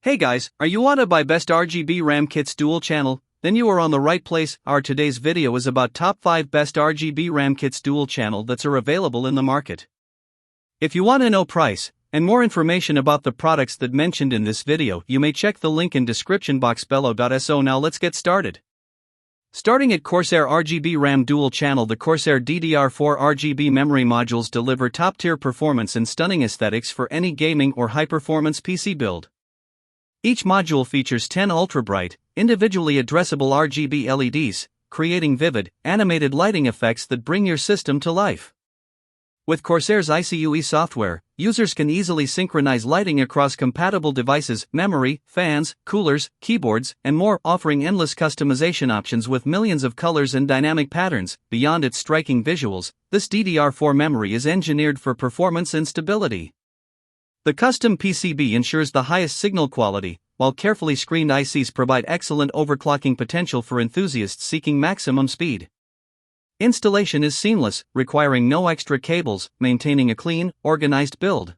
Hey guys, are you want to buy best RGB RAM kits dual channel? Then you are on the right place. Our today's video is about top 5 best RGB RAM kits dual channel that are available in the market. If you want to know price and more information about the products that mentioned in this video, you may check the link in description box below. So now let's get started. Starting at Corsair RGB RAM dual channel, the Corsair DDR4 RGB memory modules deliver top-tier performance and stunning aesthetics for any gaming or high-performance PC build. Each module features 10 ultra-bright, individually addressable RGB LEDs, creating vivid, animated lighting effects that bring your system to life. With Corsair's ICUE software, users can easily synchronize lighting across compatible devices, memory, fans, coolers, keyboards, and more, offering endless customization options with millions of colors and dynamic patterns. Beyond its striking visuals, this DDR4 memory is engineered for performance and stability. The custom PCB ensures the highest signal quality, while carefully screened ICs provide excellent overclocking potential for enthusiasts seeking maximum speed. Installation is seamless, requiring no extra cables, maintaining a clean, organized build.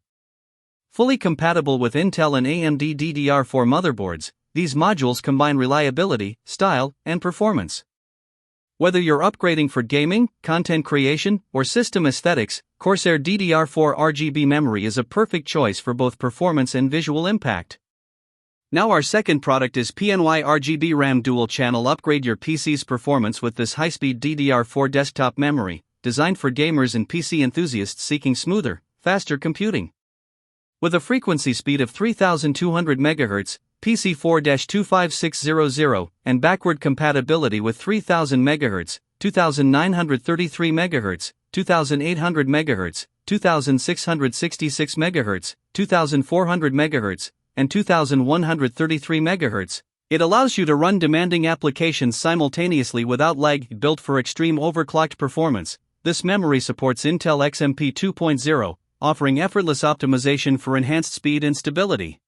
Fully compatible with Intel and AMD DDR4 motherboards, these modules combine reliability, style, and performance. Whether you're upgrading for gaming, content creation, or system aesthetics, Corsair DDR4 RGB memory is a perfect choice for both performance and visual impact. Now our second product is PNY RGB RAM dual channel. Upgrade your PC's performance with this high-speed DDR4 desktop memory, designed for gamers and PC enthusiasts seeking smoother, faster computing. With a frequency speed of 3200 MHz, PC4-25600, and backward compatibility with 3000 MHz, 2933 MHz, 2800 MHz, 2666 MHz, 2400 MHz, and 2133 MHz, it allows you to run demanding applications simultaneously without lag. Built for extreme overclocked performance, this memory supports Intel XMP 2.0, offering effortless optimization for enhanced speed and stability.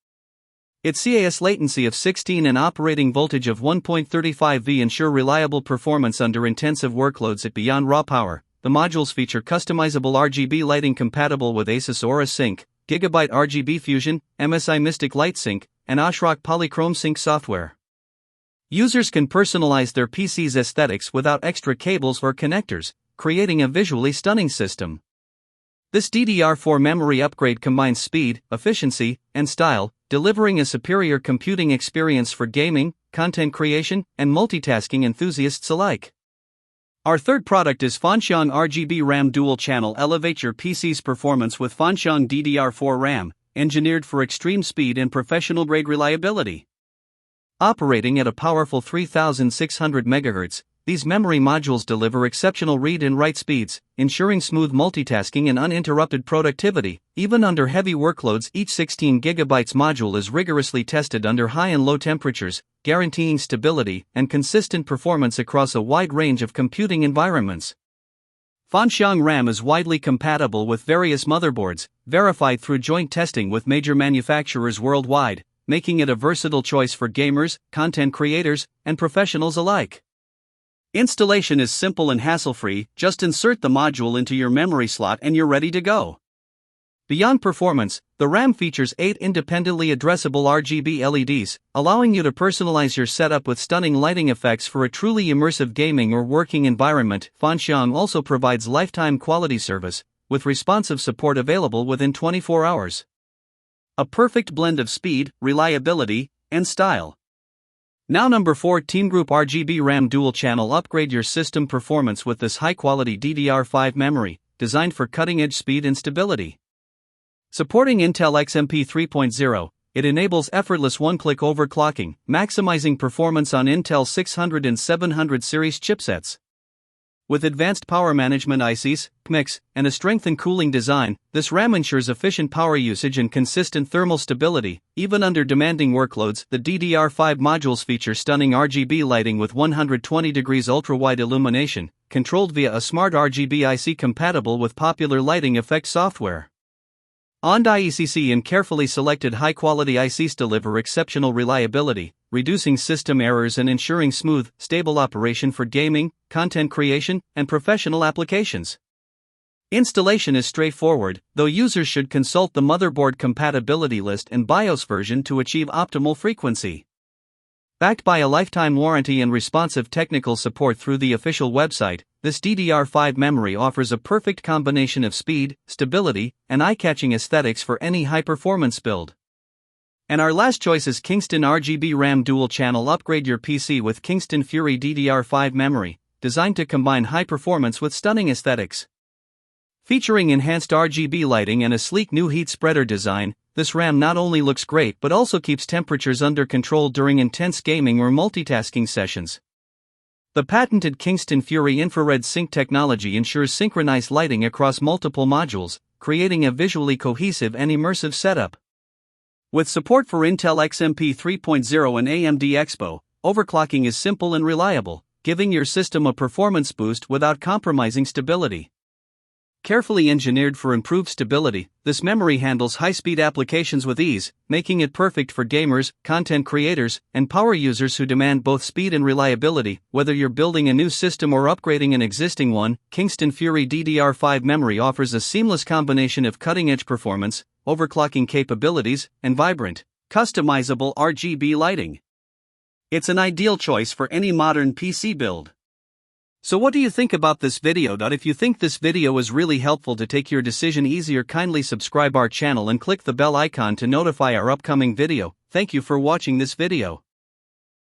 Its CAS latency of 16 and operating voltage of 1.35 V ensure reliable performance under intensive workloads. At beyond raw power, the modules feature customizable RGB lighting compatible with Asus Aura Sync, Gigabyte RGB Fusion, MSI Mystic Light Sync, and Ashrock Polychrome Sync software. Users can personalize their PC's aesthetics without extra cables or connectors, creating a visually stunning system. This DDR4 memory upgrade combines speed, efficiency, and style, delivering a superior computing experience for gaming, content creation, and multitasking enthusiasts alike. Our third product is Fanxiang RGB RAM dual channel. Elevate your PC's performance with Fanxiang DDR4 RAM, engineered for extreme speed and professional-grade reliability. Operating at a powerful 3600 MHz, these memory modules deliver exceptional read and write speeds, ensuring smooth multitasking and uninterrupted productivity, even under heavy workloads. Each 16 GB module is rigorously tested under high and low temperatures, guaranteeing stability and consistent performance across a wide range of computing environments. Fanxiang RAM is widely compatible with various motherboards, verified through joint testing with major manufacturers worldwide, making it a versatile choice for gamers, content creators, and professionals alike. Installation is simple and hassle-free. Just insert the module into your memory slot and you're ready to go. Beyond performance, the RAM features 8 independently addressable RGB LEDs, allowing you to personalize your setup with stunning lighting effects for a truly immersive gaming or working environment. Fanxiang also provides lifetime quality service, with responsive support available within 24 hours. A perfect blend of speed, reliability, and style. Now number 4, Teamgroup RGB RAM dual channel. Upgrade your system performance with this high-quality DDR5 memory, designed for cutting-edge speed and stability. Supporting Intel XMP 3.0, it enables effortless one-click overclocking, maximizing performance on Intel 600 and 700 series chipsets. With advanced power management ICs, PMICs, and a strengthened cooling design, this RAM ensures efficient power usage and consistent thermal stability, even under demanding workloads. The DDR5 modules feature stunning RGB lighting with 120 degrees ultra-wide illumination, controlled via a smart RGB IC compatible with popular lighting effect software. OND-IECC and carefully selected high-quality ICs deliver exceptional reliability, reducing system errors and ensuring smooth, stable operation for gaming, content creation, and professional applications. Installation is straightforward, though users should consult the motherboard compatibility list and BIOS version to achieve optimal frequency. Backed by a lifetime warranty and responsive technical support through the official website, this DDR5 memory offers a perfect combination of speed, stability, and eye-catching aesthetics for any high-performance build. And our last choice is Kingston RGB RAM Dual Channel. Upgrade your PC with Kingston Fury DDR5 memory, designed to combine high performance with stunning aesthetics. Featuring enhanced RGB lighting and a sleek new heat spreader design, this RAM not only looks great but also keeps temperatures under control during intense gaming or multitasking sessions. The patented Kingston Fury infrared sync technology ensures synchronized lighting across multiple modules, creating a visually cohesive and immersive setup. With support for Intel XMP 3.0 and AMD Expo, overclocking is simple and reliable, giving your system a performance boost without compromising stability. Carefully engineered for improved stability, this memory handles high-speed applications with ease, making it perfect for gamers, content creators, and power users who demand both speed and reliability. Whether you're building a new system or upgrading an existing one, Kingston Fury DDR5 memory offers a seamless combination of cutting-edge performance, overclocking capabilities, and vibrant, customizable RGB lighting. It's an ideal choice for any modern PC build. So what do you think about this video? If you think this video was really helpful to take your decision easier, kindly subscribe our channel and click the bell icon to notify our upcoming video. Thank you for watching this video.